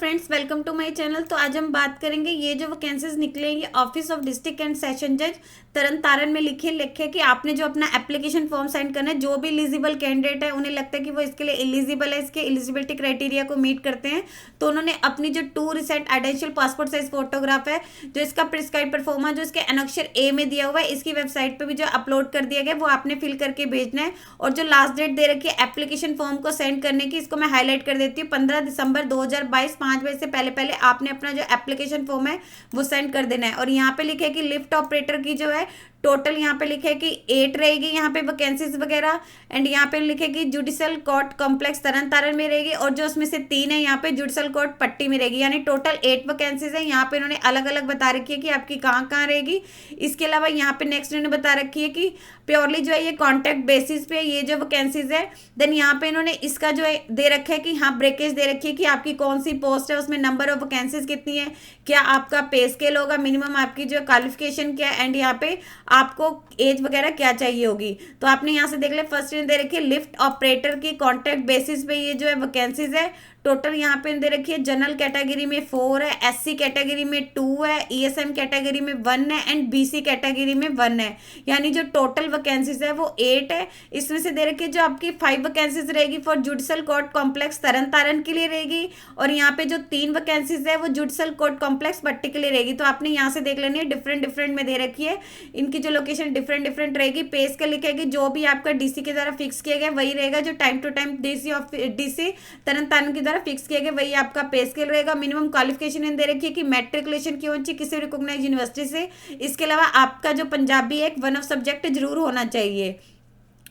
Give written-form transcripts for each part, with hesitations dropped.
Friends, welcome to my channel. तो आज हम बात करेंगे ये जो वैकेंसीज निकलेंगी office of district and session जज तरन तारण में लिखे कि आपने जो अपना एप्लीकेशन फॉर्म सेंड करना है, जो भी एलिजिबल कैंडिडेट है उन्हें लगता है कि वो इसके लिए एलिजिबल है, इसके एलिजिबिलिटी क्राइटेरिया को मीट करते हैं, तो उन्होंने अपनी जो 2 रिसेंट आइडेंशियल पासपोर्ट साइज फोटोग्राफ है, जो इसका प्रिस्क्राइब परफॉर्मा जो इसके अनक्षर ए में दिया हुआ है, इसकी वेबसाइट पर भी जो अपलोड कर दिया गया वो आपने फिल करके भेजना है। और जो लास्ट डेट दे रखी है एप्लीकेशन फॉर्म को सेंड करने की, इसको मैं हाईलाइट कर देती हूँ, 15 दिसंबर 2022 5 बजे से पहले पहले आपने अपना जो एप्लीकेशन फॉर्म है वो सेंड कर देना है। और यहाँ पे लिखे कि लिफ्ट ऑपरेटर की जो है टोटल यहाँ पे लिखे कि 8 रहेगी यहाँ पे वैकेंसीज वगैरह। एंड यहाँ पे लिखे कि जुडिशल कोर्ट कॉम्प्लेक्स तरन तारण में रहेगी, और जो उसमें से 3 है यहाँ पे जुडिशल कोर्ट पट्टी में रहेगी, यानी टोटल 8 वैकेंसीज है। यहाँ पे इन्होंने अलग अलग बता रखी है कि आपकी कहाँ कहाँ रहेगी। इसके अलावा यहाँ पे नेक्स्ट इन्होंने बता रखी है कि प्योरली जो है ये कॉन्ट्रैक्ट बेसिस पे ये जो वैकेंसीज है। देन यहाँ पे इन्होंने इसका जो है दे रखा है कि हाँ ब्रेकेज दे रखी है कि आपकी कौन सी पोस्ट है, उसमें नंबर ऑफ वैकेंसीज कितनी है, क्या आपका पे स्केल होगा, मिनिमम आपकी जो क्वालिफिकेशन क्या है, एंड यहाँ पे आपको एज वगैरह क्या चाहिए होगी। तो आपने यहाँ से देख लिया, फर्स्ट दे रखी है लिफ्ट ऑपरेटर की कॉन्ट्रैक्ट बेसिस पे ये जो है वैकेंसीज है। टोटल यहाँ पे दे रखी है जनरल कैटेगरी में 4 है, एससी कैटेगरी में 2 है, ईएसएम कैटेगरी में 1 है, एंड बीसी कैटेगरी में 1 है, यानी जो टोटल वैकेंसीज है वो 8 है। इसमें से दे रखी है जो आपकी 5 वैकेंसीज रहेगी फॉर जुडिशल कोर्ट कॉम्प्लेक्स तरन तारण के लिए रहेगी, और यहाँ पे जो 3 वैकेंसीज है वो जुडिशल कोर्ट कॉम्प्लेक्स पट्टी के लिए रहेगी। तो आपने यहाँ से देख लेनी है, डिफरेंट डिफरेंट में दे रखी है, इनकी जो लोकेशन डिफरेंट डिफरेंट रहेगी। पे स्केल लिखेगी जो भी आपका डीसी के द्वारा फिक्स किया गया वही रहेगा, जो टाइम टू टाइम डीसी तरन तारण की फिक्स किया गया वही आपका पे स्केल रहेगा। मिनिमम क्वालिफिकेशन दे रखी है कि मैट्रिकुलेशन की होनी चाहिए किसी रिकॉग्नाइज्ड यूनिवर्सिटी से। इसके अलावा आपका जो पंजाबी एक वन ऑफ सब्जेक्ट जरूर होना चाहिए।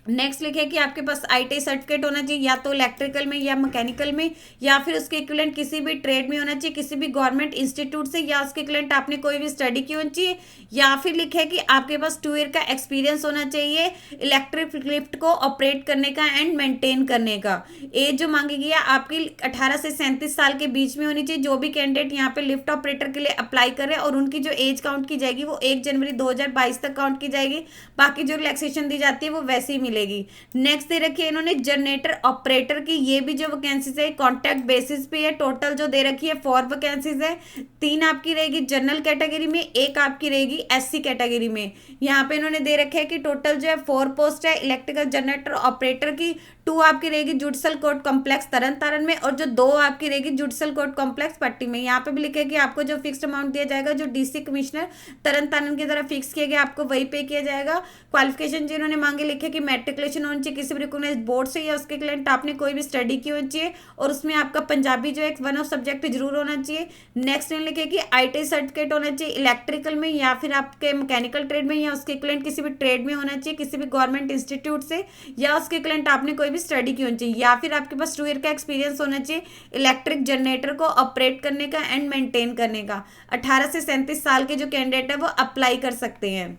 नेक्स्ट लिखे कि आपके पास आईटीआई सर्टिफिकेट होना चाहिए, या तो इलेक्ट्रिकल में या मैकेनिकल में, या फिर उसके इक्विवेलेंट किसी भी ट्रेड में होना चाहिए, किसी भी गवर्नमेंट इंस्टीट्यूट से, या उसके इक्विवेलेंट आपने कोई भी स्टडी की होनी चाहिए, या फिर लिखे कि आपके पास 2 ईयर का एक्सपीरियंस होना चाहिए इलेक्ट्रिक लिफ्ट को ऑपरेट करने का एंड मेंटेन करने का। एज जो मांगी गई है आपकी 18 से 37 साल के बीच में होनी चाहिए। जो भी कैंडिडेट यहाँ पे लिफ्ट ऑपरेटर के लिए अप्लाई कर रहे हैं, और उनकी जो एज काउंट की जाएगी वो 1 जनवरी 2022 तक काउंट की जाएगी, बाकी जो रिलैक्सेशन दी जाती है वो वैसे ही मिलेगी। नेक्स्ट दे रखी है इन्होंने जनरेटर ऑपरेटर की, ये भी जो वैकेंसीज है कॉन्ट्रैक्ट बेसिस पे है। टोटल जो दे रखी है 4 वैकेंसीज है, 3 आपकी रहेगी जनरल कैटेगरी में, 1 आपकी रहेगी एससी कैटेगरी में। यहाँ पे इन्होंने दे रखे है कि टोटल जो है 4 पोस्ट है इलेक्ट्रिकल जनरेटर ऑपरेटर की, 2 आपकी रहेगी जुडिशल कोर्ट कॉम्प्लेक्स तरन तारण में, और जो 2 आपकी रहेगी जुडिशल कोर्ट कॉम्प्लेक्स पट्टी में। यहाँ पे भी लिखे कि आपको जो फिक्स्ड अमाउंट दिया जाएगा जो डीसी कमिश्नर तरन तारण की तरफ फिक्स किया गया आपको वही पे किया जाएगा। क्वालिफिकेशन जो इन्होंने मांगे लिखे कि मैट्रिकुलेशन होनी चाहिए किसी भी रिकॉग्नाइज्ड बोर्ड से, या उसके क्लाइंट आपने कोई भी स्टडी की होनी चाहिए, और उसमें आपका पंजाबी जो एक वन ऑफ सब्जेक्ट जरूर होना चाहिए। नेक्स्ट इन्होंने लिखे कि आईटीआई सर्टिफिकेट होना चाहिए इलेक्ट्रिकल में, या फिर आपके मैकेनिकल ट्रेड में, या उसके क्लाइंट किसी भी ट्रेड में होना चाहिए किसी भी गवर्नमेंट इंस्टीट्यूट से, या उसके क्लाइंट आपने कोई भी स्टडी की होनी चाहिए, या फिर आपके पास 2 ईयर का एक्सपीरियंस होना चाहिए इलेक्ट्रिक जनरेटर को ऑपरेट करने का एंड मेंटेन करने का। 18 से 37 साल के जो कैंडिडेट है वो अप्लाई कर सकते हैं।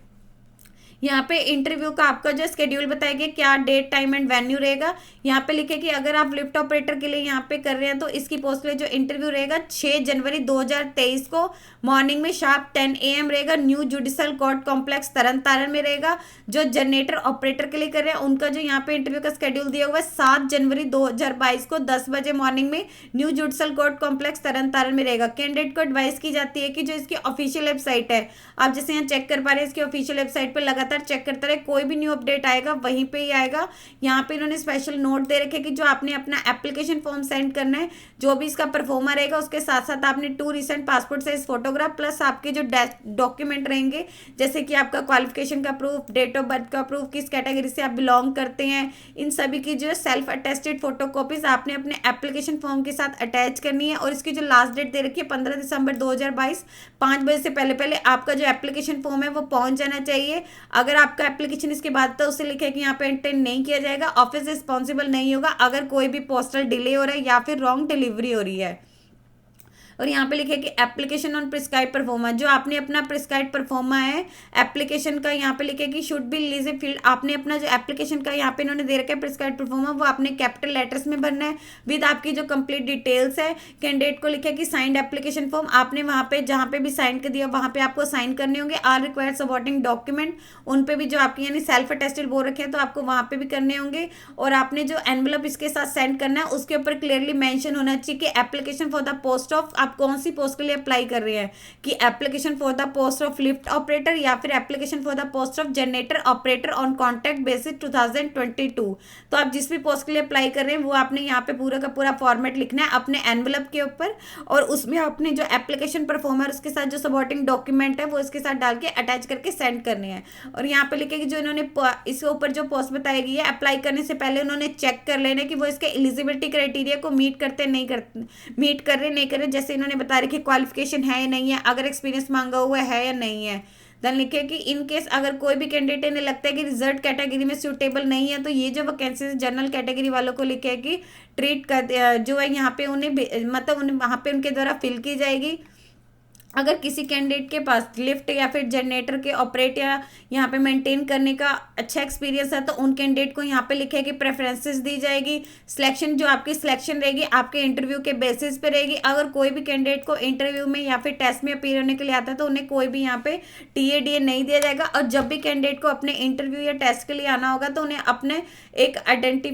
यहाँ पे इंटरव्यू का आपका जो शेड्यूल बताया गया, क्या डेट टाइम एंड वेन्यू रहेगा। यहाँ पे लिखे कि अगर आप लिफ्ट ऑपरेटर के लिए यहाँ पे कर रहे हैं तो इसकी पोस्ट पे जो इंटरव्यू रहेगा 6 जनवरी 2023 को मॉर्निंग में शार्प 10 AM रहेगा, न्यू जुडिशल कोर्ट कॉम्प्लेक्स तरन तारण में रहेगा। जो जनरेटर ऑपरेटर के लिए कर रहे हैं उनका जो यहाँ पे इंटरव्यू का शेड्यूल दिया हुआ है 7 जनवरी 2022 को 10 बजे मॉर्निंग में न्यू जुडिशल कोर्ट कॉम्प्लेक्स तरन तारण में रहेगा। कैंडिडेट को एडवाइस की जाती है कि जो इसकी ऑफिशियल वेबसाइट है, आप जैसे यहाँ चेक कर पा रहे हैं, इसकी ऑफिशियल वेबसाइट पर लगातार चेक करते रहे, कोई भी न्यू अपडेट आएगा वहीं पे ही आएगा। यहाँ पे इन्होंने स्पेशल नोट दे रखे कि जो आपने अपना एप्लीकेशन फॉर्म सेंड करना है, जो भी इसका परफॉर्मा रहेगा उसके साथ साथ आपने 2 recent passport size photograph plus आपके जो डॉक्यूमेंट रहेंगे, जैसे कि आपका क्वालिफिकेशन का प्रूफ, डेट ऑफ बर्थ का प्रूफ, किस कैटेगरी से आप बिलोंग करते हैं, इन सभी की जो है सेल्फ अटेस्टेड फोटोकॉपीज आपने अपने एप्लीकेशन फॉर्म के साथ अटैच करनी है। और इसकी जो लास्ट डेट दे रखी है 15 दिसंबर 2022 5 बजे से पहले पहले आपका जो एप्लीकेशन फॉर्म है वो पहुंच जाना चाहिए। अगर आपका एप्लीकेशन इसके बाद तो उसे लिखे कि यहाँ पे एंटेन नहीं किया जाएगा, ऑफिस रिस्पॉन्सिबल नहीं होगा अगर कोई भी पोस्टल डिले हो रहा है या फिर रॉन्ग डिलीवरी हो रही है। और यहाँ पे लिखे कि एप्लीकेशन ऑन प्रिस्क्राइब परफॉर्मा, जो आपने अपना प्रिस्क्राइब परफॉर्मा है एप्लीकेशन का, यहाँ पे लिखे कि शुड बी रिलीज फील्ड, आपने अपना जो एप्लीकेशन का यहाँ पे इन्होंने दे रखा है प्रिस्क्राइब परफॉर्मा, वो आपने कैपिटल लेटर्स में भरना है विद आपकी जो कंप्लीट डिटेल्स है। कैंडिडेट को लिखे कि साइंड एप्लीकेशन फॉर्म, आपने वहाँ पे जहाँ पे भी साइन कर दिया वहाँ पे आपको साइन करने होंगे। आर रिक्वायर्ड सपोर्टिंग डॉक्यूमेंट, उन पे भी जो आपकी यानी सेल्फ अटेस्टेड बोल रखे हैं तो आपको वहाँ पे भी करने होंगे। और आपने जो एनवेलप इसके साथ सेंड करना है उसके ऊपर क्लियरली मेंशन होना चाहिए कि application for the post of, आप कौन सी पोस्ट के लिए अप्लाई कर रहे हैं, कि application for the post of lift operator या फिर application for the post of generator operator on contract basis 2022। तो आप जिस भी पोस्ट के लिए अप्लाई कर रहे हैं वो आपने यहाँ पे पूरा का पूरा फॉर्मेट लिखना है अपने एनवेलप के ऊपर, और उसमें आपने जो एप्लीकेशन परफॉर्मर उसके साथ जो सपोर्टिंग डॉक्यूमेंट है वो इसके साथ डाल के अटैच करके सेंड करने हैं। और यहाँ पे लिखे कि जो इन्होंने इसके ऊपर जो पोस्ट बताई गई है अप्लाई करने से पहले उन्होंने चेक कर लेना कि वो इसके एलिजिबिलिटी क्राइटेरिया को मीट करते नहीं करते, मीट कर रहे नहीं कर रहे, जैसे इन्होंने बता रखी क्वालिफिकेशन है या नहीं है, अगर एक्सपीरियंस मांगा हुआ है या नहीं है। देन लिखे कि इन केस अगर कोई भी कैंडिडेट इन्हें लगता है कि रिजर्व कैटेगरी में सूटेबल नहीं है तो ये जो वैकेंसी जनरल कैटेगरी वालों को लिखे कि ट्रीट कर जो है यहाँ पे उन्हें मतलब उन्हें वहाँ पे उनके द्वारा फिल की जाएगी। अगर किसी कैंडिडेट के पास लिफ्ट या फिर जनरेटर के ऑपरेट या यहाँ पे मेंटेन करने का अच्छा एक्सपीरियंस है तो उन कैंडिडेट को यहाँ पे लिखे कि प्रेफरेंसेस दी जाएगी। सिलेक्शन जो आपकी सिलेक्शन रहेगी आपके इंटरव्यू के बेसिस पे रहेगी। अगर कोई भी कैंडिडेट को इंटरव्यू में या फिर टेस्ट में अपीयर होने के लिए आता है तो उन्हें कोई भी यहाँ पे TADA नहीं दिया जाएगा। और जब भी कैंडिडेट को अपने इंटरव्यू या टेस्ट के लिए आना होगा तो उन्हें अपने एक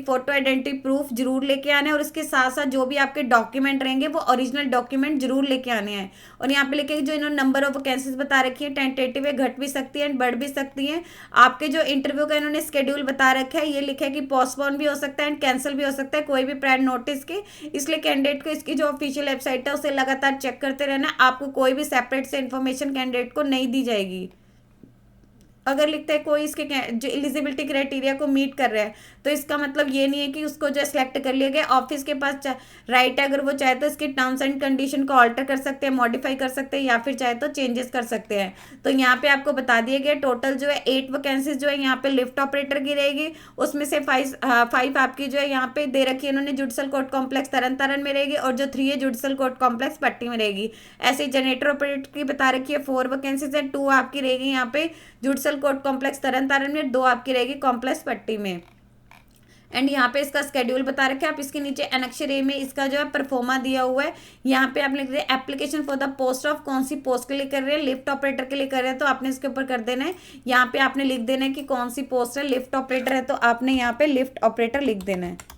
फोटो आइडेंटिटी प्रूफ जरूर लेके आने, और उसके साथ साथ जो भी आपके डॉक्यूमेंट रहेंगे वो ओरिजिनल डॉक्यूमेंट जरूर लेके आने हैं। और यहाँ पे कि जो इन्होंने नंबर ऑफ वैकेंसीज बता रखी है टेंटेटिव है, घट भी सकती है बढ़ भी सकती है। आपके जो इंटरव्यू का इन्होंने स्केड्यूल बता रखा है ये लिखा है कि पोस्टपोन भी हो सकता है एंड कैंसिल भी हो सकता है कोई भी प्रायर नोटिस के, इसलिए कैंडिडेट को इसकी जो ऑफिशियल वेबसाइट है उसे लगातार चेक करते रहना। आपको कोई भी सेपरेट से इन्फॉर्मेशन कैंडिडेट को नहीं दी जाएगी। अगर लिखता है कोई इसके जो एलिजिबिलिटी क्राइटेरिया को मीट कर रहा है तो इसका मतलब ये नहीं है कि उसको जो सिलेक्ट कर लिया गया। ऑफिस के पास राइट है, अगर वो चाहे तो इसके टर्म्स एंड कंडीशन को ऑल्टर कर सकते हैं, मॉडिफाई कर सकते हैं या फिर चाहे तो चेंजेस कर सकते हैं। तो यहाँ पे आपको बता दिया गया टोटल जो है 8 वैकेंसीज जो है यहाँ पे लिफ्ट ऑपरेटर की रहेगी, उसमें से 5 आपकी जो है यहाँ पे दे रखी है इन्होंने जुडिशल कोर्ट कॉम्प्लेक्स तरन तारण में रहेगी, और जो 3 है जुडिशल कोर्ट कॉम्प्लेक्स पट्टी में रहेगी। ऐसे जनरेटर ऑपरेटर की बता रखी है 4 वैकेंसीज है, 2 आपकी रहेगी यहाँ पे जुडिशल कोर्ट कॉम्प्लेक्स तरन तारण में, 2 आपकी रहेगी कॉम्प्लेक्स पट्टी में। एंड यहाँ पे इसका स्केड्यूल बता रखे आप इसके नीचे अनेक्सर ए में इसका जो है परफॉर्मा दिया हुआ है। यहाँ पे आप लिख रहे हैं application for the post of, कौन सी पोस्ट के लिए कर रहे हैं, लिफ्ट ऑपरेटर के लिए कर रहे हैं तो आपने इसके ऊपर कर देना है। यहाँ पे आपने लिख देना है कि कौन सी पोस्ट है, लिफ्ट ऑपरेटर है तो आपने यहाँ पे लिफ्ट ऑपरेटर लिख देना है।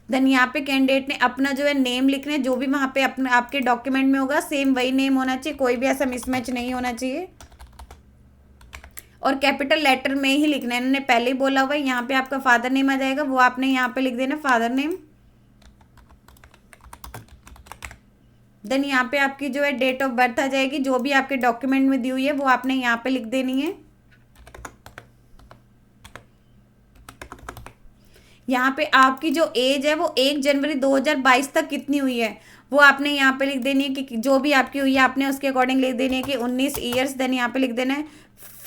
देन यहाँ पे कैंडिडेट ने अपना जो है नेम लिखना है, जो भी वहाँ पे अपने आपके डॉक्यूमेंट में होगा सेम वही नेम होना चाहिए, कोई भी ऐसा मिसमैच नहीं होना चाहिए, और कैपिटल लेटर में ही लिखना है। इन्होंने पहले ही बोला हुआ है। यहाँ पे आपका फादर नेम आ जाएगा, वो आपने यहाँ पे लिख देना फादर नेम। देन यहाँ पे आपकी जो है डेट ऑफ बर्थ आ जाएगी, जो भी आपके डॉक्यूमेंट में दी हुई है वो आपने यहाँ पे लिख देनी है। यहाँ पे आपकी जो एज है वो 1 जनवरी 2022 तक कितनी हुई है वो आपने यहाँ पे लिख देनी है कि जो भी आपकी हुई है आपने उसके अकॉर्डिंग लिख देनी है कि 19 ईयर्स। देन यहाँ पे लिख देना है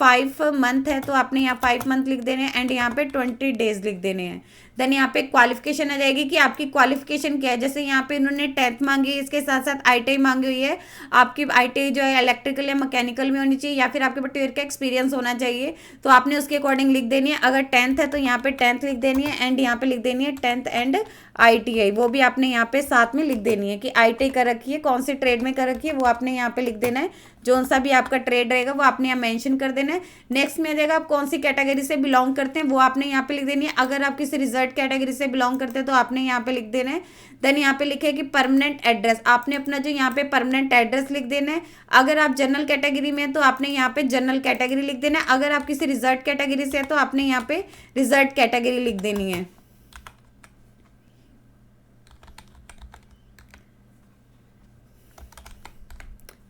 5 मंथ है तो आपने यहाँ 5 मंथ लिख देने हैं, एंड यहाँ पे 20 डेज लिख देने हैं। देन यहाँ पे क्वालिफिकेशन आ जाएगी कि आपकी क्वालिफिकेशन क्या है। जैसे यहाँ पे इन्होंने 10th मांगी है, इसके साथ साथ ITI मांगी हुई है। आपकी ITI जो है इलेक्ट्रिकल या मैकेनिकल में होनी चाहिए या फिर आपके पास 2 ईयर का एक्सपीरियंस होना चाहिए, तो आपने उसके अकॉर्डिंग लिख देनी है। अगर 10th है तो यहाँ पे 10th लिख देनी है, एंड यहाँ पे लिख देनी है 10th एंड ITI, वो भी आपने यहाँ पे साथ में लिख देनी है कि ITI कर रखी है, कौन से ट्रेड में कर रखी है वो आपने यहाँ पे लिख देना है। जो सा भी आपका ट्रेड रहेगा वो आपने यहाँ मेंशन कर देना है। नेक्स्ट में आ जाएगा आप कौन सी कैटेगरी से बिलोंग करते हैं वो आपने यहाँ पे लिख देनी है। अगर आप किसी रिजर्व कैटेगरी से बिलोंग करते हैं तो आपने यहाँ पे लिख देना है। देन यहाँ पे लिखे कि परमानेंट एड्रेस, आपने अपना जो यहाँ पे परमानेंट एड्रेस लिख देना है। अगर आप जनरल कैटेगरी में हैं तो आपने यहाँ पे जनरल कैटेगरी लिख देना है। अगर आप किसी रिजर्व कैटेगरी से है तो आपने यहाँ पे रिजर्व कैटेगरी लिख देनी है।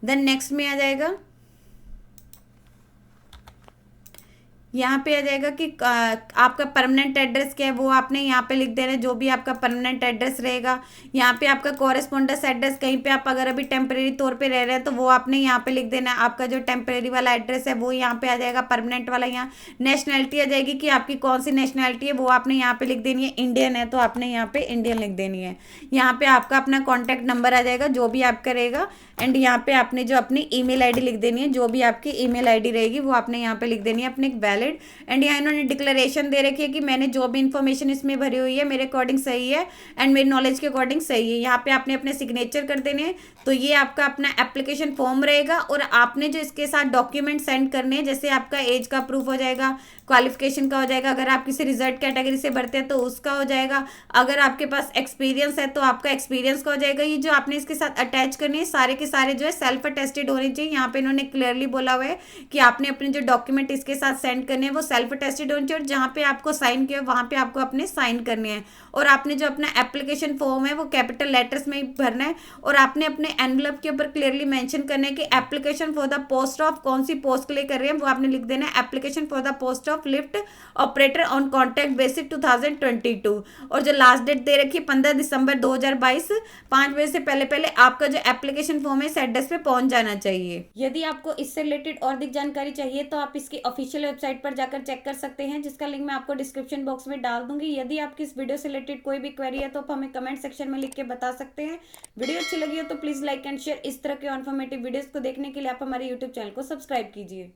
देन नेक्स्ट में आ जाएगा यहाँ पे आ जाएगा कि आपका परमानेंट एड्रेस क्या है वो आपने यहाँ पे लिख देना है, जो भी आपका परमानेंट एड्रेस रहेगा। यहाँ पे आपका कॉरेस्पॉन्डेंस एड्रेस, कहीं पे आप अगर अभी टेम्परेरी तौर पे रह रहे हैं तो वो आपने यहाँ पे लिख देना है। आपका जो टेम्परेरी वाला एड्रेस है वो यहाँ पे आ जाएगा, परमानेंट वाला यहाँ नेशनैलिटी आ जाएगी कि आपकी कौन सी नेशनैलिटी है वो आपने यहाँ पे लिख देनी है। इंडियन है तो आपने यहाँ पे इंडियन लिख देनी है। यहाँ पे आपका अपना कॉन्टैक्ट नंबर आ जाएगा जो भी आपका रहेगा। एंड यहाँ पे आपने जो अपनी ईमेल आईडी लिख देनी है, जो भी आपकी ईमेल आईडी रहेगी वो आपने यहाँ पे लिख देनी है अपनी वैलिड। एंड यहाँ इन्होंने डिक्लेरेशन दे रखी है कि मैंने जो भी इन्फॉर्मेशन इसमें भरी हुई है मेरे अकॉर्डिंग सही है एंड मेरी नॉलेज के अकॉर्डिंग सही है। यहाँ पे आपने अपने सिग्नेचर कर देने हैं। तो ये आपका अपना एप्लीकेशन फॉर्म रहेगा और आपने जो इसके साथ डॉक्यूमेंट सेंड करने हैं, जैसे आपका एज का प्रूफ हो जाएगा, क्वालिफिकेशन का हो जाएगा, अगर आप किसी रिजर्व कैटेगरी से भरते हैं तो उसका हो जाएगा, अगर आपके पास एक्सपीरियंस है तो आपका एक्सपीरियंस का हो जाएगा। ये जो आपने इसके साथ अटैच करनी है सारे के सारे जो है सेल्फ अटेस्टेड होने चाहिए। यहाँ पे इन्होंने क्लियरली बोला हुआ है कि आपने अपने जो डॉक्यूमेंट इसके साथ सेंड करने हैं वो सेल्फ अटेस्टेड होने चाहिए और जहाँ पे आपको साइन किया वहाँ पे आपको अपने साइन करने हैं। और आपने जो अपना एप्लीकेशन फॉर्म है वो कैपिटल लेटर्स में ही भरना है और आपने अपने एनवलप के ऊपर क्लियरली मेंशन करना है कि application for the post of, कौन सी पोस्ट के लिए कर रहे हैं वो आपने लिख देना है, application for the post of lift operator on contract basis 2022। और जो लास्ट डेट दे रखी है 15 दिसंबर 2022, 5 बजे से पहले पहले आपका जो एप्लीकेशन फॉर्म है इस एड्रेस पे पहुंच जाना चाहिए। यदि आपको इससे रिलेटेड और अधिक जानकारी चाहिए तो आप इसकी ऑफिशियल वेबसाइट पर जाकर चेक कर सकते हैं, जिसका लिंक मैं आपको डिस्क्रिप्शन बॉक्स में डाल दूंगी। यदि आपकी इस वीडियो से रिलेटेड कोई भी क्वेरी है तो आप हमें कमेंट सेक्शन में लिख के बता सकते हैं। वीडियो अच्छी लगी हो तो प्लीज लाइक एंड शेयर। इस तरह के इन्फॉर्मेटिव वीडियोस को देखने के लिए आप हमारे यूट्यूब चैनल को सब्सक्राइब कीजिए।